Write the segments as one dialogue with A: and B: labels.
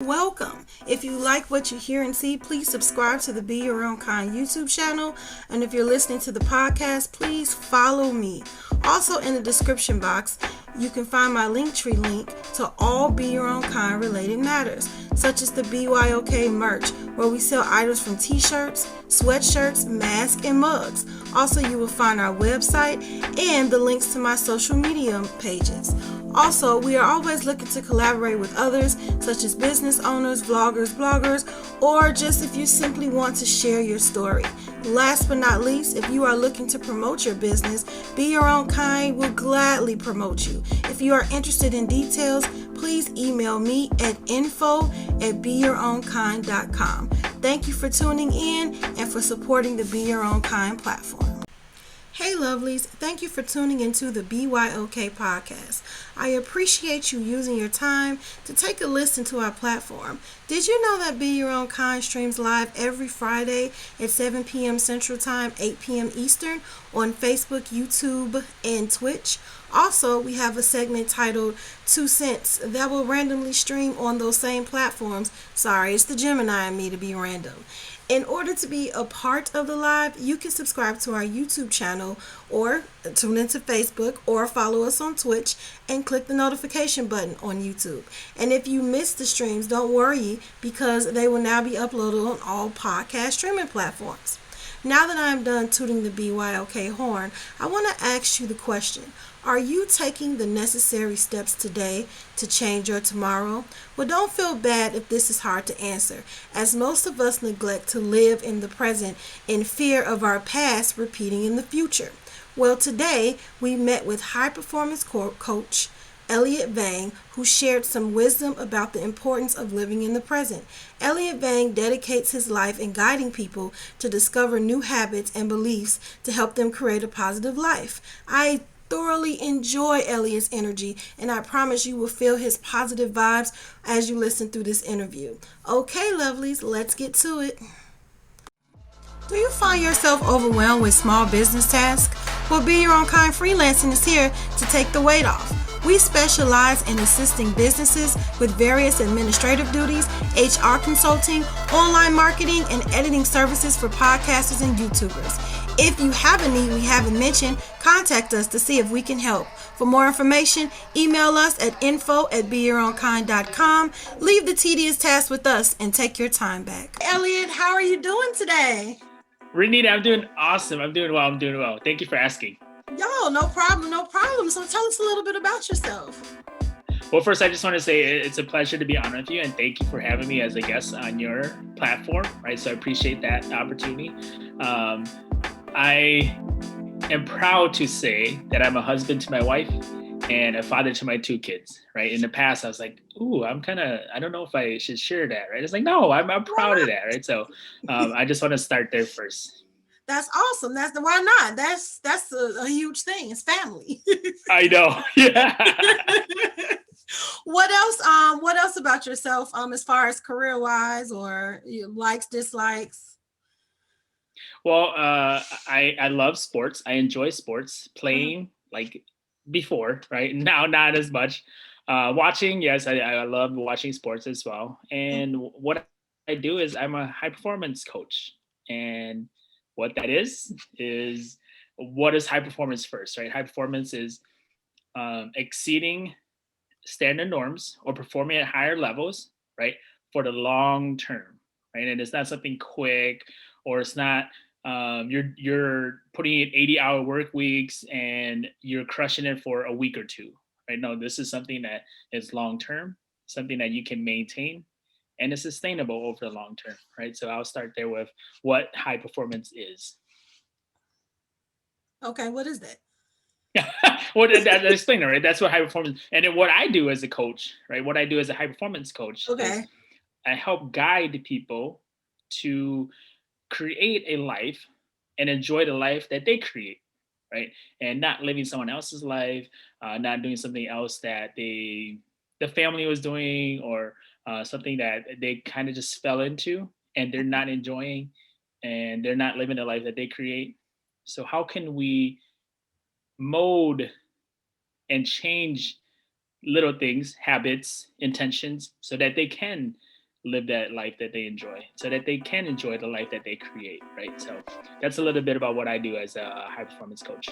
A: Welcome. If you like what you hear and see, please subscribe to the Be Your Own Kind YouTube channel. And if you're listening to the podcast, please follow me. Also, in the description box, you can find my Linktree link to all Be Your Own Kind related matters, such as the BYOK merch, where we sell items from t-shirts, sweatshirts, masks, and mugs. Also, you will find our website and the links to my social media pages. Also, we are always looking to collaborate with others, such as business owners, vloggers, bloggers, or just if you simply want to share your story. Last but not least, if you are looking to promote your business, Be Your Own Kind will gladly promote you. If you are interested in details, please email me at info@beyourownkind.com. Thank you for tuning in and for supporting the Be Your Own Kind platform. Hey lovelies, thank you for tuning into the BYOK podcast. I appreciate you using your time to take a listen to our platform. Did you know that Be Your Own Kind streams live every Friday at 7 p.m. Central Time, 8 p.m. Eastern on Facebook, YouTube, and Twitch? Also, we have a segment titled 2 Cents that will randomly stream on those same platforms. Sorry, it's the Gemini in me to be random. In order to be a part of the live, you can subscribe to our YouTube channel or tune into Facebook or follow us on Twitch and click the notification button on YouTube. And if you missed the streams, don't worry because they will now be uploaded on all podcast streaming platforms. Now that I'm done tooting the BYOK horn, I want to ask you the question. Are you taking the necessary steps today to change your tomorrow? Well, don't feel bad if this is hard to answer, as most of us neglect to live in the present in fear of our past repeating in the future. Well, today we met with high performance coach Elliott Vang, who shared some wisdom about the importance of living in the present. Elliott Vang dedicates his life in guiding people to discover new habits and beliefs to help them create a positive life. I thoroughly enjoy Elliott's energy, and I promise you will feel his positive vibes as you listen through this interview. Okay, lovelies, let's get to it. Do you find yourself overwhelmed with small business tasks? Well, Be Your Own Kind Freelancing is here to take the weight off. We specialize in assisting businesses with various administrative duties, HR consulting, online marketing, and editing services for podcasters and YouTubers. If you have a need we haven't mentioned, contact us to see if we can help. For more information, email us at info@beyourownkind.com. Leave the tedious tasks with us and take your time back. Elliott, how are you doing today?
B: Renita, I'm doing awesome. I'm doing well. Thank you for asking.
A: Yo, no problem. So tell us a little bit about yourself.
B: Well, first, I just want to say it's a pleasure to be on with you, and thank you for having me as a guest on your platform, right? So I appreciate that opportunity. I am proud to say that I'm a husband to my wife and a father to my 2 kids, right? In the past, I was like, I don't know if I should share that, right? It's like, no, I'm proud of that, right? So I just want to start there first.
A: That's awesome. Why not? That's a huge thing. It's family.
B: I know. Yeah.
A: What else? What else about yourself? As far as career wise or likes, dislikes.
B: Well, I love sports. I enjoy sports playing like before, right? Now, not as much. Watching, yes, I love watching sports as well. And what I do is I'm a high performance coach. And what that is what is high performance first, right? High performance is exceeding standard norms or performing at higher levels, right? For the long term, right? And it's not something quick, or it's not you're putting in 80-hour work weeks and you're crushing it for a week or two, right? No, this is something that is long term, something that you can maintain and is sustainable over the long term, right? So I'll start there with what high performance is.
A: Okay, what is that?
B: Well, that's explain it, right? That's what high performance, and then what I do as a coach, right? What I do as a high performance coach is I help guide people to create a life and enjoy the life that they create, right? And not living someone else's life, not doing something else that the family was doing, or something that they kind of just fell into and they're not enjoying, and they're not living the life that they create. So how can we mold and change little things, habits, intentions, so that they can live that life that they enjoy so that they can enjoy the life that they create, right? So that's a little bit about what I do as a high performance coach.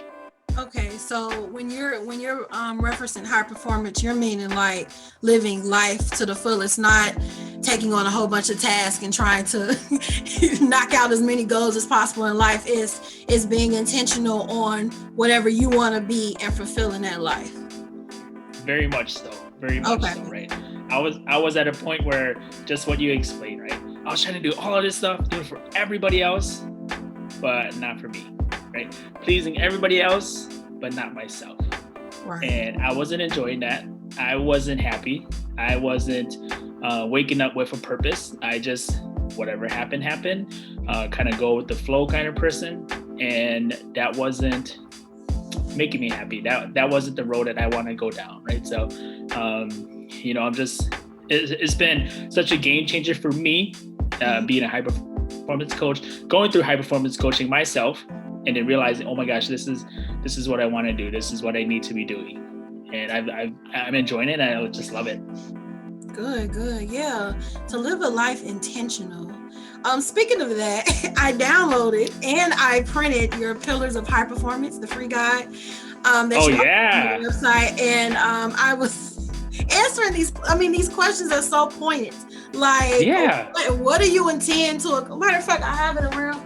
A: Okay, so when you're referencing high performance, you're meaning like living life to the fullest, not taking on a whole bunch of tasks and trying to knock out as many goals as possible in life. Is being intentional on whatever you want to be and fulfilling that life.
B: Very much so. Very much so, right? I was at a point where just what you explained, right? I was trying to do all of this stuff, do it for everybody else, but not for me, right? Pleasing everybody else, but not myself. Right. And I wasn't enjoying that. I wasn't happy. I wasn't waking up with a purpose. I just, whatever happened, kind of go with the flow kind of person. And that wasn't making me happy. That wasn't the road that I want to go down, right? So, I'm just, it's been such a game changer for me, being a high performance coach, going through high performance coaching myself, and then realizing, oh my gosh, this is what I want to do. This is what I need to be doing. And I'm enjoying it, and I just love it.
A: Good. Yeah. To live a life intentional. Speaking of that, I downloaded and I printed your Pillars of High Performance, the free guide. On the website, and I was answering these questions are so poignant. Like, what do you intend to? Matter of fact, I have it around.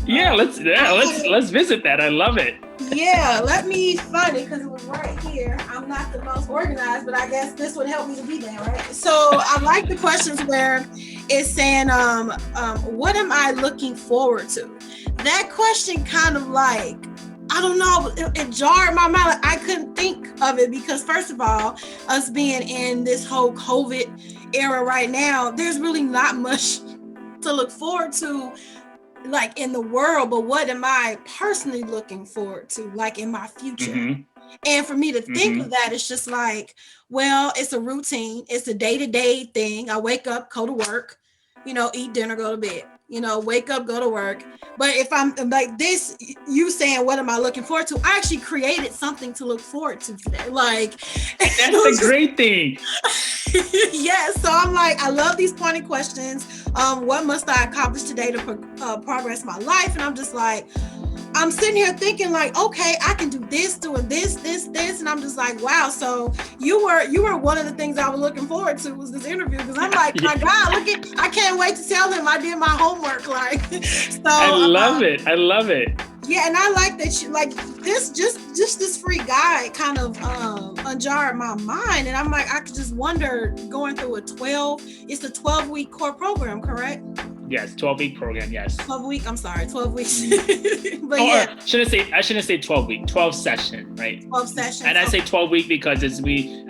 B: Let's visit that. I love it.
A: Yeah, let me find it because it was right here. I'm not the most organized, but I guess this would help me to be there, right? So I like the questions where it's saying, what am I looking forward to? That question kind of like, I don't know, it jarred my mind. I couldn't think of it because, first of all, us being in this whole COVID era right now, there's really not much to look forward to, like in the world, but what am I personally looking forward to, like in my future? Mm-hmm. And for me to think of that, it's just like, well, it's a routine. It's a day-to-day thing. I wake up, go to work, eat dinner, go to bed, wake up, go to work. But if I'm like this, you saying, what am I looking forward to? I actually created something to look forward to today. Like,
B: that's a great thing.
A: Yes. So I'm like, I love these pointed questions. What must I accomplish today to progress my life? And I'm just like, I'm sitting here thinking like, okay, I can do this, doing this. And I'm just like, wow. So you were one of the things I was looking forward to was this interview. Because I'm like, my God, I can't wait to tell him I did my homework. Like, so
B: I love it.
A: Yeah. And I like that you like this, just this free guide kind of unjarred my mind. And I'm like, I could just wonder going through it's a 12-week core program, correct?
B: Yes, 12-week program, yes.
A: 12 weeks. But
B: I shouldn't say 12-week, 12 session, right?
A: 12 sessions.
B: And I say 12-week because I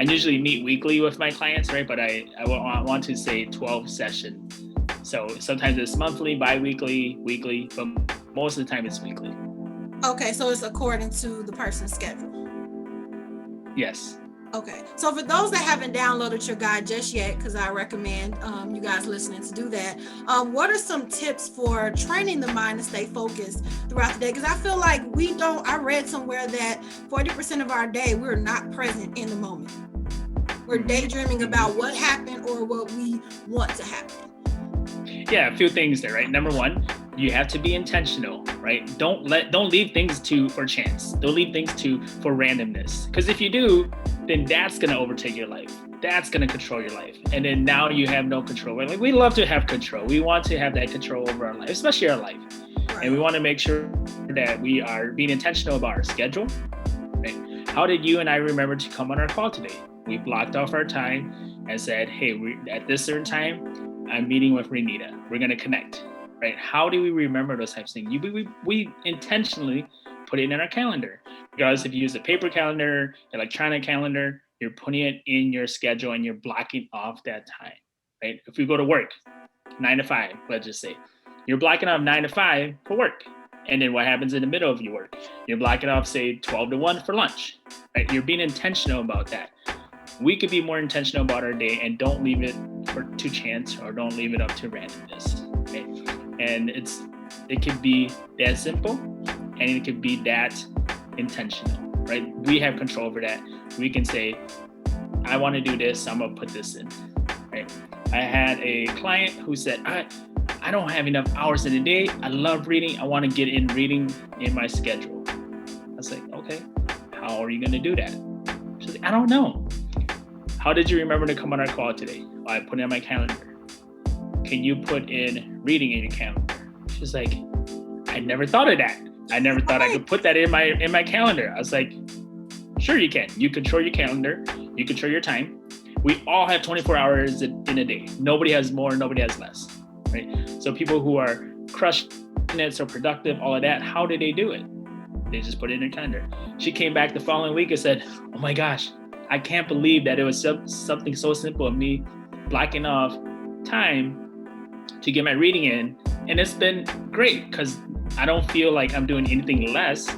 B: usually meet weekly with my clients, right? But I want to say 12 session. So sometimes it's monthly, bi-weekly, weekly, but most of the time it's weekly.
A: Okay, so it's according to the person's schedule.
B: Yes.
A: Okay, so for those that haven't downloaded your guide just yet, because I recommend you guys listening to do that, what are some tips for training the mind to stay focused throughout the day? Because I feel like I read somewhere that 40% of our day, we're not present in the moment. We're daydreaming about what happened or what we want to happen.
B: Yeah, a few things there, right? Number one, you have to be intentional, right? Don't leave things for chance. Don't leave things for randomness. Because if you do, then that's going to overtake your life. That's going to control your life. And then now you have no control. Like, we love to have control. We want to have that control over our life, especially our life. Right. And we want to make sure that we are being intentional about our schedule. Right? How did you and I remember to come on our call today? We blocked off our time and said, hey, at this certain time, I'm meeting with Renita. We're going to connect. Right? How do we remember those types of things? We intentionally put it in our calendar. Regardless if you use a paper calendar, electronic calendar, you're putting it in your schedule and you're blocking off that time, right? If you go to work, 9 to 5, let's just say, you're blocking off 9 to 5 for work. And then what happens in the middle of your work? You're blocking off, say, 12 to 1 for lunch, right? You're being intentional about that. We could be more intentional about our day and don't leave it to chance or don't leave it up to randomness, right? And it could be that simple and it could be that intentional, right? We have control over that. We can say, I want to do this, I'm gonna put this in, right? I had a client who said, I don't have enough hours in a day. I love reading. I want to get in reading in my schedule. I was like, okay, how are you going to do that? She's like, I don't know. How did you remember to come on our call today? I put it on my calendar. Can you put in reading in your calendar? She's like, I never thought of that. I never thought I could put that in my calendar. I was like, sure you can. You control your calendar. You control your time. We all have 24 hours in a day. Nobody has more, nobody has less, right? So people who are crushing it, so productive, all of that, how did they do it? They just put it in their calendar. She came back the following week and said, oh my gosh, I can't believe that it was something so simple of me blocking off time to get my reading in. And it's been great because I don't feel like I'm doing anything less,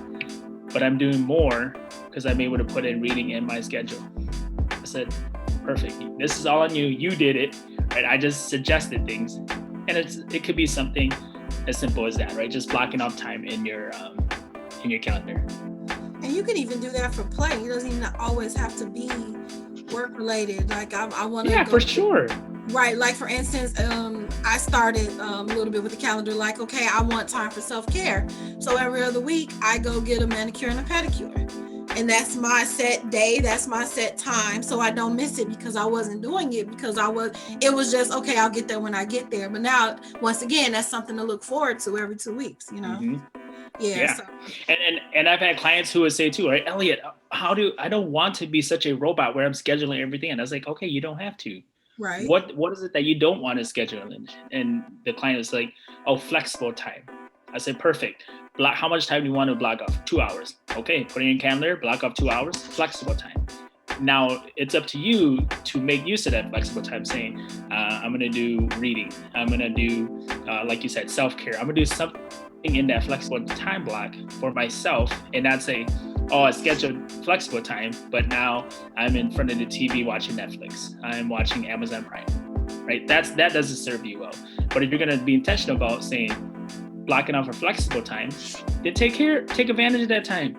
B: but I'm doing more because I'm able to put in reading in my schedule. I said, perfect. This is all on you. You did it, right? I just suggested things, and it could be something as simple as that, right? Just blocking off time in your calendar.
A: And you can even do that for play. It doesn't even always have to be work related. Like I want to.
B: Yeah, for sure.
A: Right. Like for instance, I started a little bit with the calendar. Like, okay, I want time for self-care. So every other week, I go get a manicure and a pedicure. And that's my set day. That's my set time. So I don't miss it because I wasn't doing it because it was just, okay, I'll get there when I get there. But now, once again, that's something to look forward to every 2 weeks, you know?
B: Mm-hmm.
A: Yeah. So.
B: And I've had clients who would say too, right, Elliott, I don't want to be such a robot where I'm scheduling everything. And I was like, okay, you don't have to.
A: Right.
B: What is it that you don't want to schedule? And the client was like, oh, flexible time. I said, perfect. How much time do you want to block off? 2 hours. Okay, put it in your calendar, block off 2 hours, flexible time. Now it's up to you to make use of that flexible time, saying, I'm going to do reading. I'm going to do, like you said, self-care. I'm going to do something in that flexible time block for myself and not say, oh, I scheduled flexible time, but now I'm in front of the TV watching Netflix. I'm watching Amazon Prime, right? That doesn't serve you well. But if you're going to be intentional about saying, blocking off a flexible time, then take advantage of that time.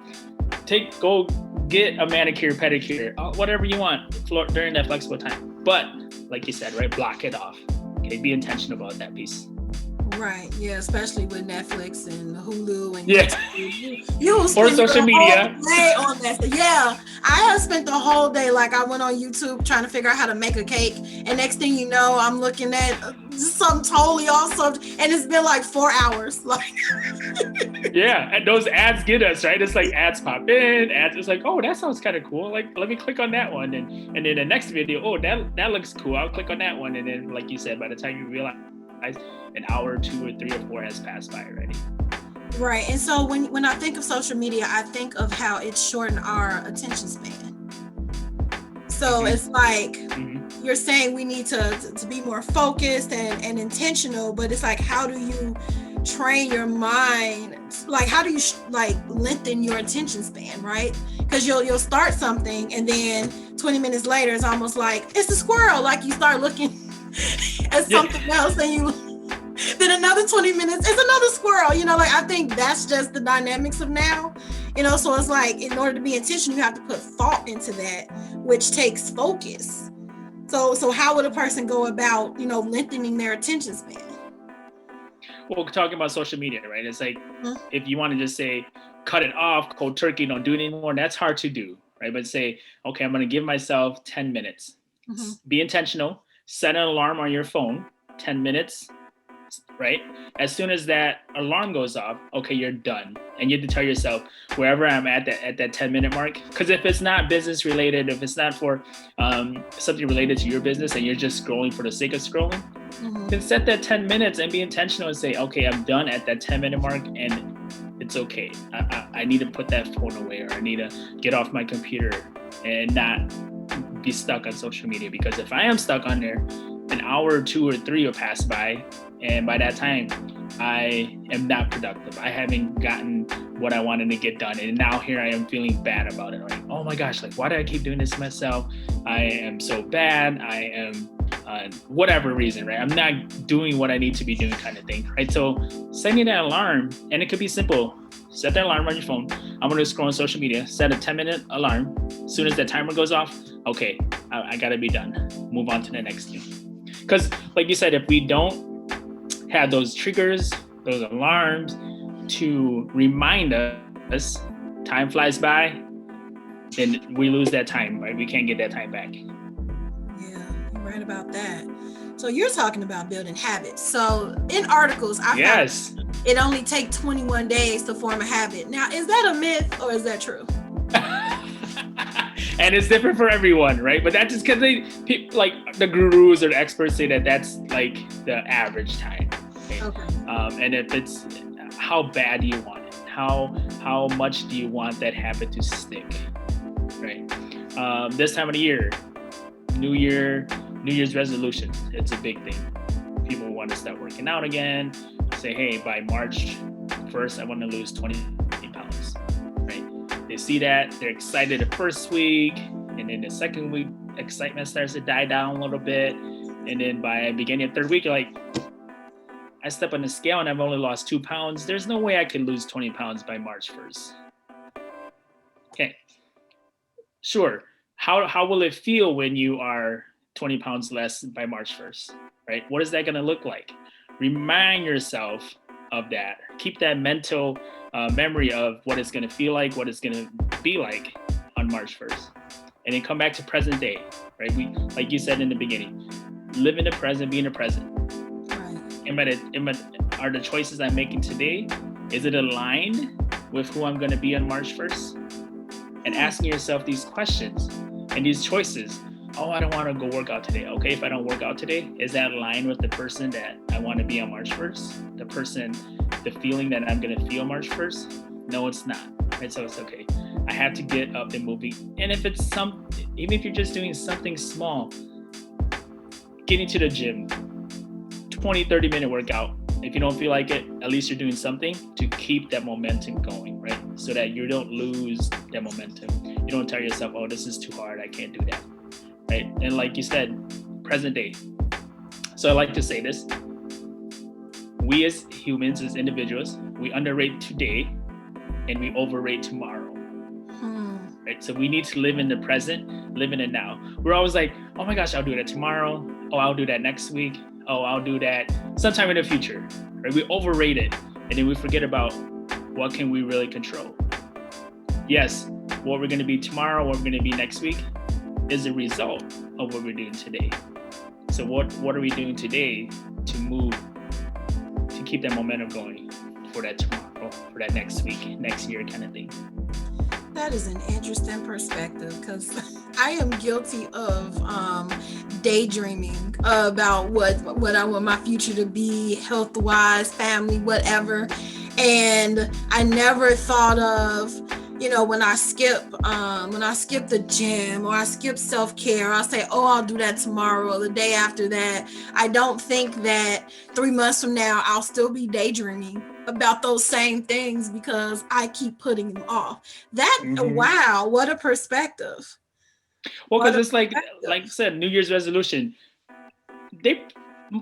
B: Go get a manicure, pedicure, whatever you want during that flexible time. But like you said, right, block it off. Okay, be intentional about that piece.
A: Right. Yeah. Especially with Netflix and Hulu and
B: you or social media.
A: Day on that. Yeah. I have spent the whole day, like I went on YouTube trying to figure out how to make a cake. And next thing you know, I'm looking at something totally awesome. And it's been like 4 hours. Like.
B: Yeah. And those ads get us, right? It's like ads pop in, it's like, oh, that sounds kind of cool. Like, let me click on that one. And then the next video, oh, that looks cool. I'll click on that one. And then, like you said, by the time you realize, an hour, 2 or 3 or 4 has passed by already.
A: Right. And so when I think of social media, I think of how it's shortened our attention span. So it's like you're saying we need to be more focused and intentional, but it's like, how do you train your mind? Like, how do you lengthen your attention span, right? Because you'll start something and then 20 minutes later, it's almost like it's a squirrel. Like you start looking at something else and then another 20 minutes is another squirrel, like I think that's just the dynamics of now, so it's like in order to be intentional, you have to put thought into that, which takes focus. So how would a person go about, lengthening their attention span?
B: Well, we're talking about social media, right? It's like, if you want to just say, cut it off, cold turkey, don't do it anymore, that's hard to do, right? But say, okay, I'm going to give myself 10 minutes. Be intentional. Set an alarm on your phone, 10 minutes, right? As soon as that alarm goes off, okay, you're done. And you have to tell yourself, wherever I'm at that 10-minute mark, because if it's not business related, if it's not for something related to your business and you're just scrolling for the sake of scrolling, then set that 10 minutes and be intentional and say, okay, I'm done at that 10-minute mark and it's okay. I need to put that phone away, or I need to get off my computer and not be stuck on social media, because if I am stuck on there, an hour or 2 or 3 will pass by, and by that time I am not productive. I haven't gotten what I wanted to get done, and now here I am feeling bad about it. Like, oh my gosh, like, why do I keep doing this to myself? I am so bad. I am whatever reason, right? I'm not doing what I need to be doing, kind of thing, right? So setting that alarm, and it could be simple. Set that alarm on your phone. I'm going to scroll on social media. Set a 10-minute alarm. As soon as that timer goes off, okay, I got to be done. Move on to the next thing. Because like you said, if we don't have those triggers, those alarms to remind us, time flies by, then we lose that time, right? We can't get that time back.
A: Yeah, you're right about that. So you're talking about building habits. So in articles, I found it only takes 21 days to form a habit. Now, is that a myth or is that true?
B: And it's different for everyone, right? But that's just because like the gurus or the experts say that that's like the average time. Okay. And if it's how bad do you want it? How much do you want that habit to stick, right? This time of the year, New Year's resolution, it's a big thing. People want to start working out again. Say, hey, by March 1st, I want to lose 20 pounds, right? They see that, they're excited the first week, and then the second week, excitement starts to die down a little bit. And then by beginning of third week, you're like, I step on the scale and I've only lost 2 pounds. There's no way I can lose 20 pounds by March 1st. Okay, sure. How will it feel when you are 20 pounds less by March 1st, right? What is that going to look like? Remind yourself of that. Keep that mental memory of what it's going to feel like, what it's going to be like on March 1st. And then come back to present day, right? We, like you said in the beginning, live in the present, be in the present. Right. Are the choices I'm making today, is it aligned with who I'm going to be on March 1st? And asking yourself these questions and these choices. Oh, I don't want to go work out today. Okay, if I don't work out today, is that aligned with the person that I want to be on March 1st? The feeling that I'm going to feel March 1st? No, it's not. Right? So it's okay. I have to get up and moving. And if it's even if you're just doing something small, getting to the gym, 20, 30-minute workout. If you don't feel like it, at least you're doing something to keep that momentum going, right? So that you don't lose that momentum. You don't tell yourself, oh, this is too hard, I can't do that, right? And like you said, present day. So I like to say this. We as humans, as individuals, we underrate today and we overrate tomorrow. Right? So we need to live in the present, live in it now. We're always like, oh my gosh, I'll do that tomorrow. Oh, I'll do that next week. Oh, I'll do that sometime in the future. Right? We overrate it, and then we forget about what can we really control. Yes, what we're going to be tomorrow, what we're going to be next week is a result of what we're doing today. So what are we doing today to move, to keep that momentum going for that tomorrow, for that next week, next year kind of thing?
A: That is an interesting perspective because I am guilty of daydreaming about what I want my future to be, health-wise, family, whatever. And I never thought of, when I skip the gym or I skip self-care, I'll say, oh, I'll do that tomorrow or the day after that. I don't think that 3 months from now, I'll still be daydreaming about those same things because I keep putting them off. Wow, what a perspective.
B: Well, because it's like I said, New Year's resolution,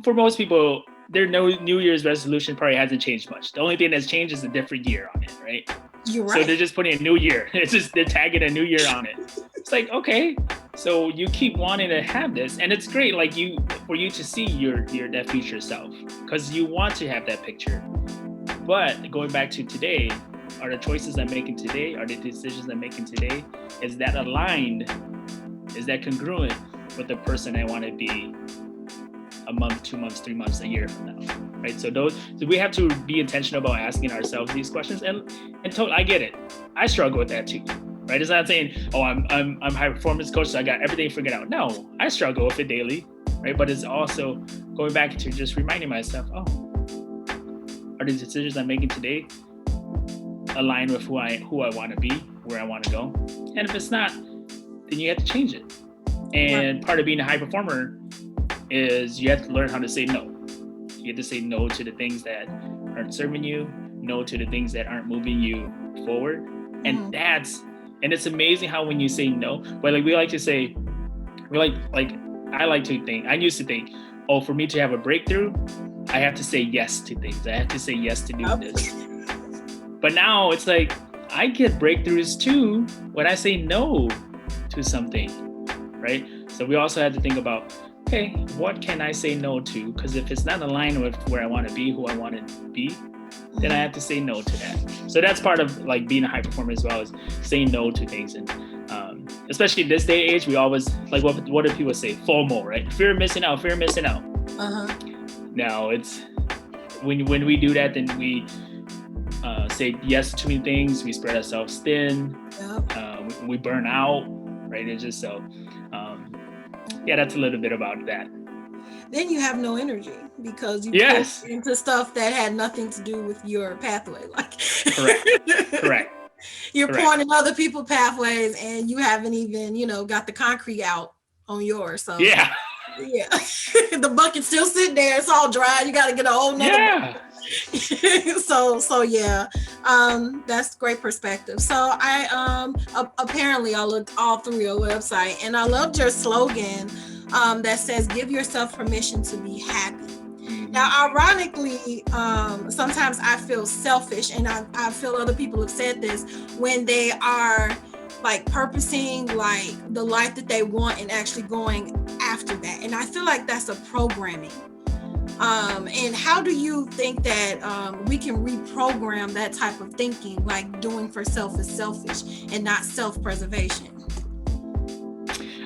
B: for most people, their New Year's resolution probably hasn't changed much. The only thing that's changed is a different year on it, right?
A: You're right.
B: So they're just putting a new year. They're tagging a new year on it. It's like, okay, so you keep wanting to have this, and it's great, like for you to see your that future self, because you want to have that picture. But going back to today, are the choices I'm making today, are the decisions I'm making today, is that aligned? Is that congruent with the person I want to be a month, 2 months, 3 months, a year from now, right? So we have to be intentional about asking ourselves these questions. And I get it. I struggle with that too, right? It's not saying, oh, I'm a high performance coach, so I got everything figured out. No, I struggle with it daily, right? But it's also going back to just reminding myself, oh, are the decisions I'm making today aligned with who I want to be, where I want to go? And if it's not, then you have to change it. And part of being a high performer is you have to learn how to say no. You have to say no to the things that aren't serving you, no to the things that aren't moving you forward. And it's amazing how when you say no, but like we like to say, I used to think, oh, for me to have a breakthrough, I have to say yes to things. I have to say yes to do this. But now it's like, I get breakthroughs too when I say no to something, right? So we also have to think about okay, what can I say no to? Because if it's not aligned with where I want to be, who I want to be, then I have to say no to that. So that's part of like being a high performer as well, is saying no to things. And especially this day and age, we always like, what do people say? FOMO, right? Fear of missing out, fear of missing out. Now it's when we do that, then we say yes to too many things. We spread ourselves thin. We burn out, right? It's just so. Yeah, that's a little bit about that.
A: Then you have no energy because you
B: Yes.
A: put into stuff that had nothing to do with your pathway. Like
B: Correct.
A: You're pouring in other people's pathways, and you haven't even, got the concrete out on yours. So
B: yeah,
A: the bucket's still sitting there. It's all dry. You got to get a whole nother bucket. so yeah, that's great perspective. So I apparently I looked all through your website, and I loved your slogan that says give yourself permission to be happy. Now, ironically, sometimes I feel selfish, and I feel other people have said this, when they are like purposing like the life that they want and actually going after that. And I feel like that's a programming. And how do you think that we can reprogram that type of thinking, like doing for self is selfish and not self-preservation?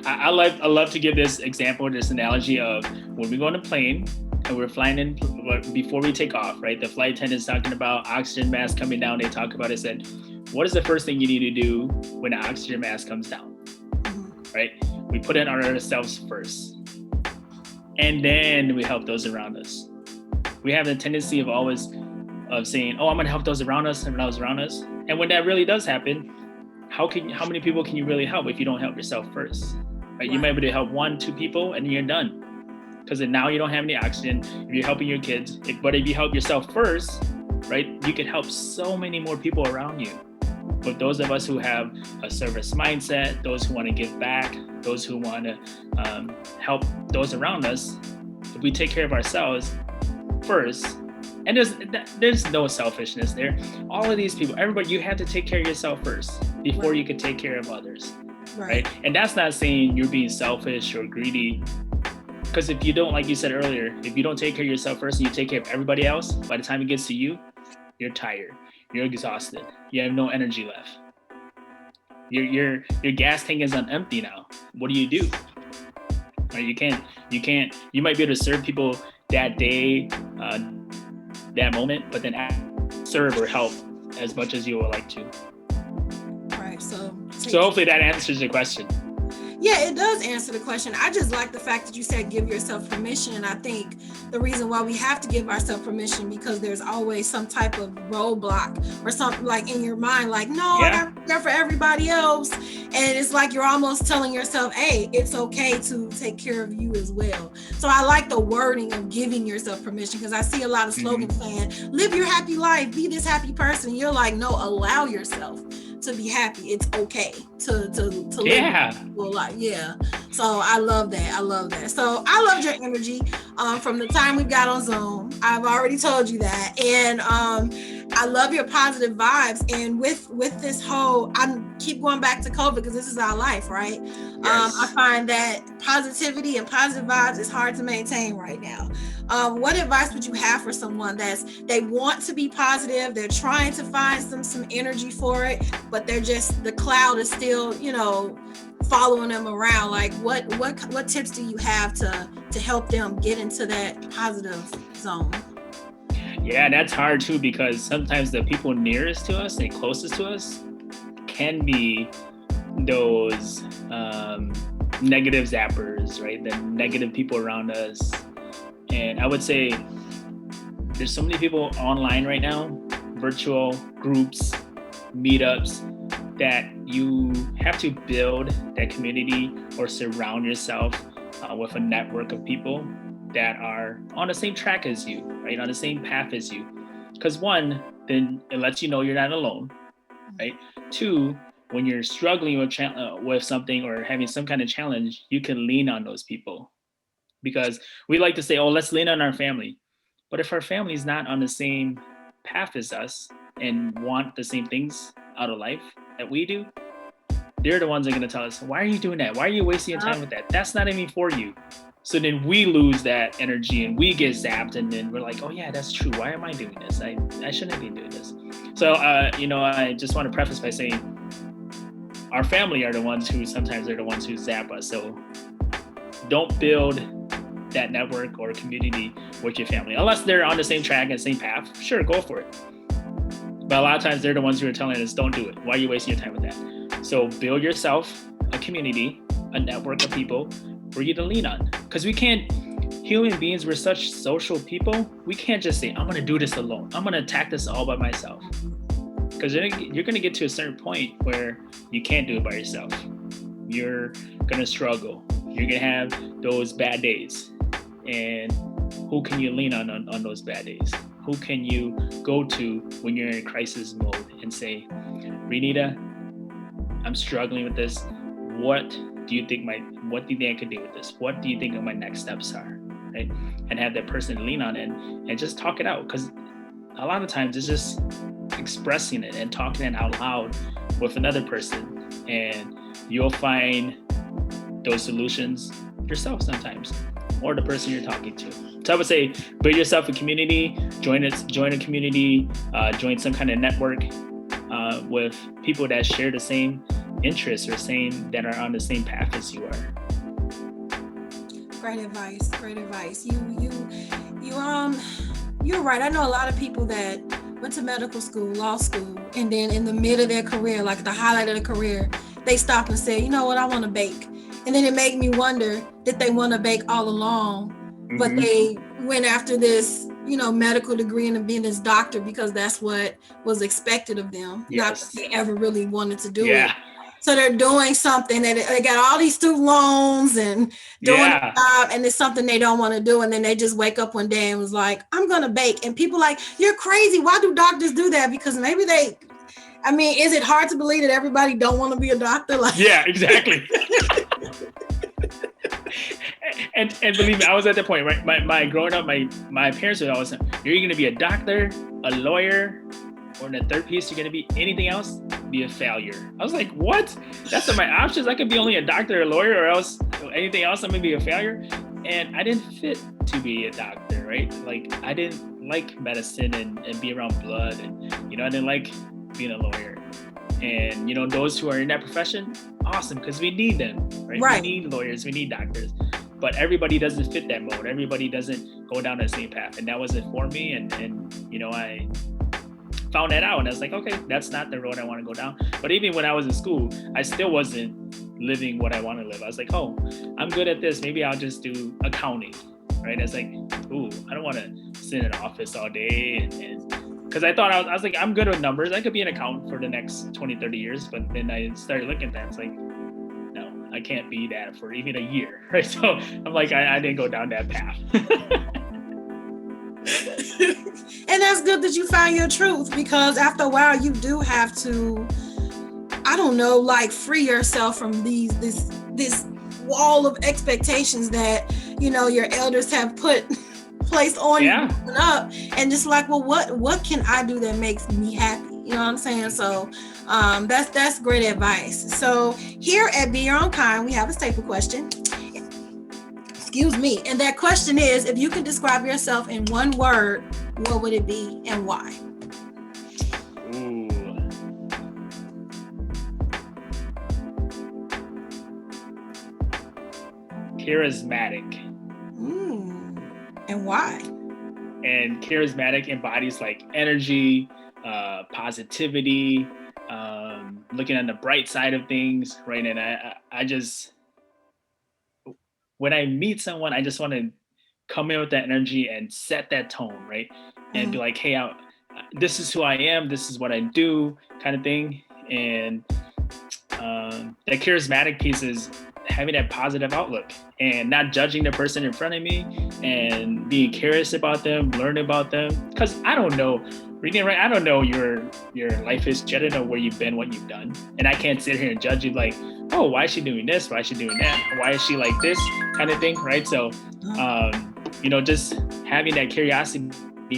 B: I love to give this example, this analogy of when we go on a plane and we're flying in, before we take off, right? The flight attendant's talking about oxygen mask coming down. They talk about it, said, what is the first thing you need to do when the oxygen mask comes down, right? We put it on ourselves first. And then we help those around us. We have the tendency of always saying, oh, I'm gonna help those around us and those around us. And when that really does happen, how many people can you really help if you don't help yourself first? Right? You might be able to help 1-2 people and you're done. Because then now you don't have any oxygen. If you're helping your kids, but if you help yourself first, right, you can help so many more people around you. But those of us who have a service mindset, those who want to give back, those who want to help those around us, if we take care of ourselves first, and there's no selfishness there. All of these people, everybody, you have to take care of yourself first before you can take care of others, right? And that's not saying you're being selfish or greedy. Because if you don't, like you said earlier, if you don't take care of yourself first and you take care of everybody else, by the time it gets to you, you're tired, you're exhausted, you have no energy left. Your gas tank is on empty now. What do? Right? You might be able to serve people that day, that moment, but then serve or help as much as you would like to.
A: Right. So
B: hopefully that answers your question.
A: Yeah, it does answer the question. I just like the fact that you said give yourself permission. And I think the reason why we have to give ourselves permission, because there's always some type of roadblock or something like in your mind, like, no, I got to be there for everybody else. And it's like you're almost telling yourself, hey, it's okay to take care of you as well. So I like the wording of giving yourself permission, because I see a lot of slogans saying, live your happy life, be this happy person. And you're like, no, allow yourself to be happy. It's okay to live a full life. Yeah. So I love that. So I loved your energy from the time we got on Zoom. I've already told you that. And I love your positive vibes. And with this whole, I keep going back to COVID because this is our life, right? Yes. I find that positivity and positive vibes is hard to maintain right now. What advice would you have for someone they want to be positive, they're trying to find some energy for it, but the cloud is still, following them around? Like what tips do you have to help them get into that positive zone?
B: Yeah, that's hard too, because sometimes the people nearest to us and closest to us can be those negative zappers, right? The negative people around us. And I would say there's so many people online right now, virtual groups, meetups, that you have to build that community or surround yourself with a network of people that are on the same track as you, right? On the same path as you. Because one, then it lets you know you're not alone, right? Two, when you're struggling with something or having some kind of challenge, you can lean on those people. Because we like to say, oh, let's lean on our family. But if our family is not on the same path as us and want the same things out of life that we do, they're the ones that are going to tell us, why are you doing that? Why are you wasting your time with that? That's not even for you. So then we lose that energy and we get zapped, and then we're like, oh yeah, that's true. Why am I doing this? I shouldn't be doing this. So, I just want to preface by saying our family are the ones who sometimes are the ones who zap us. So don't build that network or community with your family, unless they're on the same track and same path. Sure, go for it. But a lot of times they're the ones who are telling us, don't do it. Why are you wasting your time with that? So build yourself a community, a network of people for you to lean on. Because human beings, we're such social people. We can't just say, I'm going to do this alone. I'm going to attack this all by myself. Because you're going to get to a certain point where you can't do it by yourself. You're going to struggle. You're going to have those bad days. And who can you lean on those bad days? Who can you go to when you're in crisis mode and say, Renita, I'm struggling with this. What do you think I can do with this? What do you think my next steps are? Right? And have that person lean on it and just talk it out. Because a lot of times it's just expressing it and talking it out loud with another person, and you'll find those solutions yourself sometimes, or the person you're talking to. So I would say build yourself a community, join a community, join some kind of network with people that share the same interests or that are on the same path as you are.
A: Great advice. You're right. I know a lot of people that went to medical school, law school, and then in the middle of their career, like the highlight of their career, they stop and say, you know what, I want to bake. And then it made me wonder, did they want to bake all along? Mm-hmm. But they went after this, medical degree and being this doctor because that's what was expected of them. Yes. Not that they ever really wanted to do it. So they're doing something that they got all these student loans and doing a job, and it's something they don't want to do. And then they just wake up one day and was like, I'm going to bake. And people like, you're crazy. Why do doctors do that? Because maybe is it hard to believe that everybody don't want to be a doctor?
B: Yeah, exactly. And believe me, I was at the point, right? My growing up, my parents would always say, you're going to be a doctor, a lawyer, or in the third piece, you're going to be anything else, be a failure. I was like, what? That's not my options. I could be only a doctor or a lawyer, or else anything else, I'm going to be a failure. And I didn't fit to be a doctor, right? Like, I didn't like medicine and be around blood. And, I didn't like being a lawyer. And, those who are in that profession, awesome, because we need them, right? We need lawyers, we need doctors. But everybody doesn't fit that mode. Everybody doesn't go down that same path. And that wasn't for me. And I found that out, and I was like, okay, that's not the road I want to go down. But even when I was in school, I still wasn't living what I want to live. I was like, oh, I'm good at this. Maybe I'll just do accounting, right? I was like, ooh, I don't want to sit in an office all day. And because I thought I was like, I'm good with numbers. I could be an accountant for the next 20, 30 years. But then I started looking at that. It's like, no, I can't be that for even a year, right? So I'm like, I didn't go down that path.
A: And that's good that you found your truth, because after a while you do have to, free yourself from this wall of expectations that, your elders have placed on you up, and just like, well, what can I do that makes me happy? You know what I'm saying? So that's great advice. So here at Be Your Own Kind, we have a staple question. Excuse me. And that question is, if you could describe yourself in one word, what would it be and why?
B: Ooh. Charismatic.
A: And why?
B: And charismatic embodies like energy, positivity, looking on the bright side of things, right? And I just, when I meet someone, I just want to come in with that energy and set that tone, right? And be like, hey, this is who I am, this is what I do, kind of thing. And that charismatic piece is having that positive outlook and not judging the person in front of me and being curious about them, learning about them. Because I don't know, reading right, I don't know your life history. I don't know where you've been, what you've done. And I can't sit here and judge you like, oh, why is she doing this? Why is she doing that? Why is she like this kind of thing, right? So, just having that curiosity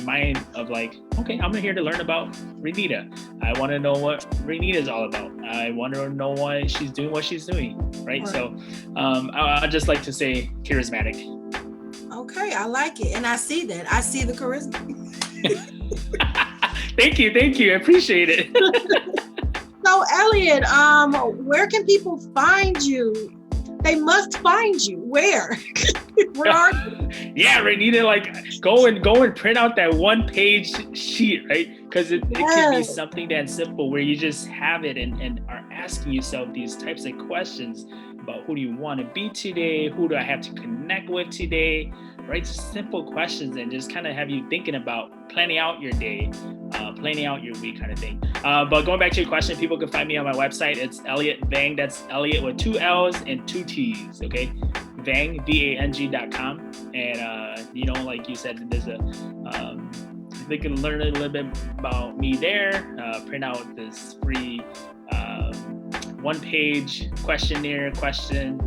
B: mind of like, okay, I'm here to learn about Renita. I want to know what Renita is all about. I want to know why she's doing what she's doing, right? So I'd just like to say charismatic.
A: Okay, I like it. And I see that. I see the charisma.
B: Thank you. I appreciate it.
A: So Elliott, where can people find you? They must find you. Where? Where are you?
B: Yeah, right. Need to like go and print out that 1-page sheet, right? Because it can be something that simple where you just have it and are asking yourself these types of questions about who do you want to be today? Who do I have to connect with today? Right? Just simple questions and just kind of have you thinking about planning out your day, planning out your week kind of thing. But going back to your question, people can find me on my website. It's Elliott Vang. That's Elliott with 2 L's and 2 T's. Okay. Vang, VANG.com. And, like you said, there's they can learn a little bit about me there, print out this free 1-page questionnaire question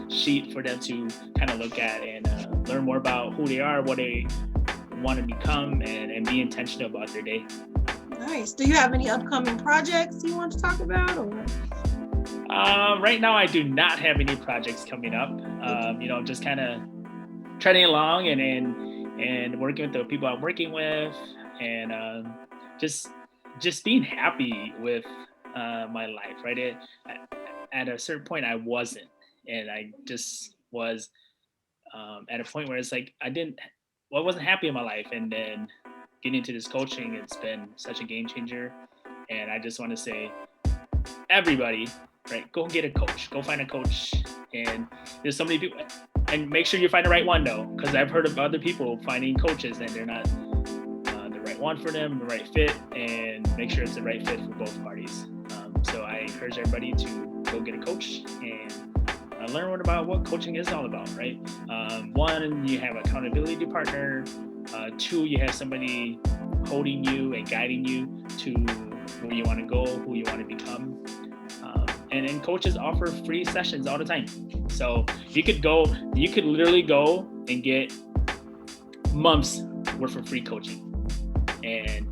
B: sheet for them to kind of look at and learn more about who they are, what they want to become, and be intentional about their day.
A: Nice. Do you have any upcoming projects you want to talk about? Or?
B: Right now, I do not have any projects coming up. Just kind of treading along and working with the people I'm working with, and just being happy with my life. Right, at a certain point, I wasn't, and I just was at a point where it's like I wasn't happy in my life, and then getting into this coaching, it's been such a game changer, and I just want to say, everybody, right, go get a coach, go find a coach, and there's so many people, and make sure you find the right one though, because I've heard of other people finding coaches and they're not the right one for them, the right fit, and make sure it's the right fit for both parties. So I encourage everybody to go get a coach and learn more about what coaching is all about, right? 1, you have an accountability partner. 2, you have somebody holding you and guiding you to where you want to go, who you want to become. And coaches offer free sessions all the time. So you could literally go and get months worth of free coaching and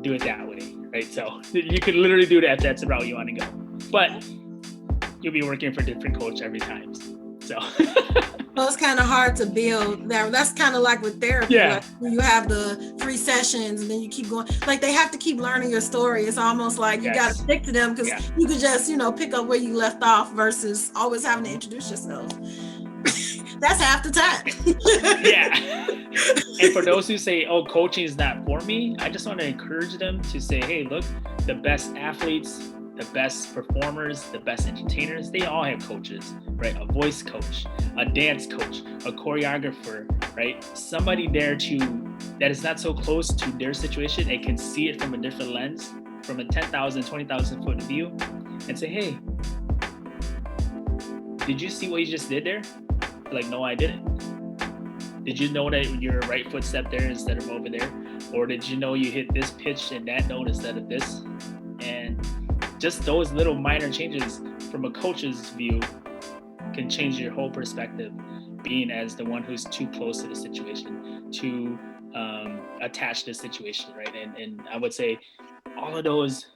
B: do it that way, right? So you could literally do that if that's the route you want to go. But you'll be working for a different coach every time. So
A: Well, it's kind of hard to build that. That's kind of like with therapy.
B: Yeah.
A: Like you have the 3 sessions and then you keep going. Like they have to keep learning your story. It's almost like you got to stick to them because you could just, pick up where you left off versus always having to introduce yourself. That's half the time.
B: Yeah. And for those who say, oh, coaching is not for me, I just want to encourage them to say, hey, look, the best athletes, the best performers, the best entertainers, they all have coaches, right? A voice coach, a dance coach, a choreographer, right? Somebody there that is not so close to their situation and can see it from a different lens, from a 10,000, 20,000 foot view, and say, hey, did you see what you just did there? Like, no, I didn't. Did you know that your right foot stepped there instead of over there? Or did you know you hit this pitch and that note instead of this? And just those little minor changes from a coach's view can change your whole perspective, being as the one who's too close to the situation, too attached to the situation, right? And I would say all of those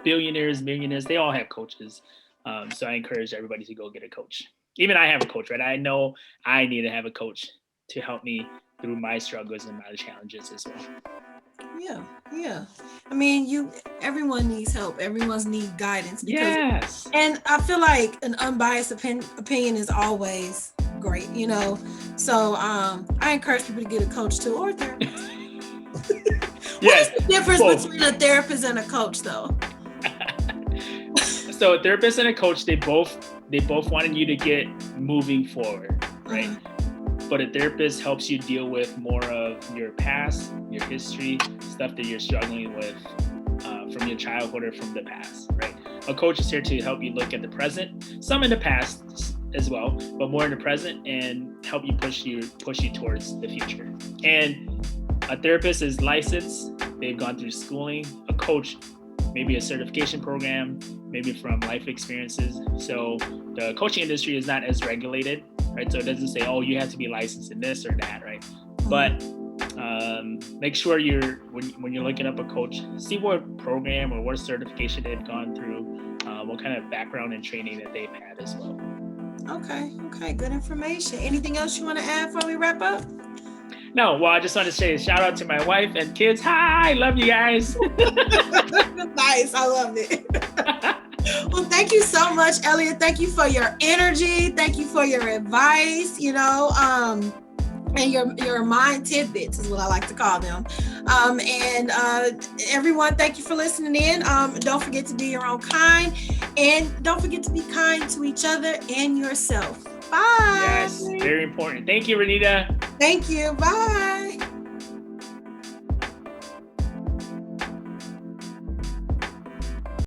B: billionaires, millionaires, they all have coaches. So I encourage everybody to go get a coach. Even I have a coach, right? I know I need to have a coach to help me through my struggles and my challenges as well.
A: Yeah. I mean, everyone needs help. Everyone's need guidance.
B: Yes.
A: And I feel like an unbiased opinion is always great, So I encourage people to get a coach too, or a therapist. What's the difference between a therapist and a coach, though?
B: So a therapist and a coach, they both wanted you to get moving forward, right? But a therapist helps you deal with more of your past, your history, stuff that you're struggling with from your childhood or from the past, right? A coach is here to help you look at the present, some in the past as well, but more in the present, and help you push you towards the future. And a therapist is licensed, they've gone through schooling. A coach, maybe a certification program, maybe from life experiences. So the coaching industry is not as regulated, right? So it doesn't say, oh, you have to be licensed in this or that, right? But make sure when you're looking up a coach, see what program or what certification they've gone through, what kind of background and training that they've had as well.
A: Okay. Good information. Anything else you want to add before we wrap up?
B: No, well, I just want to say a shout out to my wife and kids. Hi, love you guys.
A: Nice. I love it. Well, thank you so much, Elliott. Thank you for your energy. Thank you for your advice, and your mind tidbits is what I like to call them. And everyone, thank you for listening in. Don't forget to be your own kind, and don't forget to be kind to each other and yourself. Bye.
B: Yes, very important. Thank you, Renita.
A: Thank you. Bye.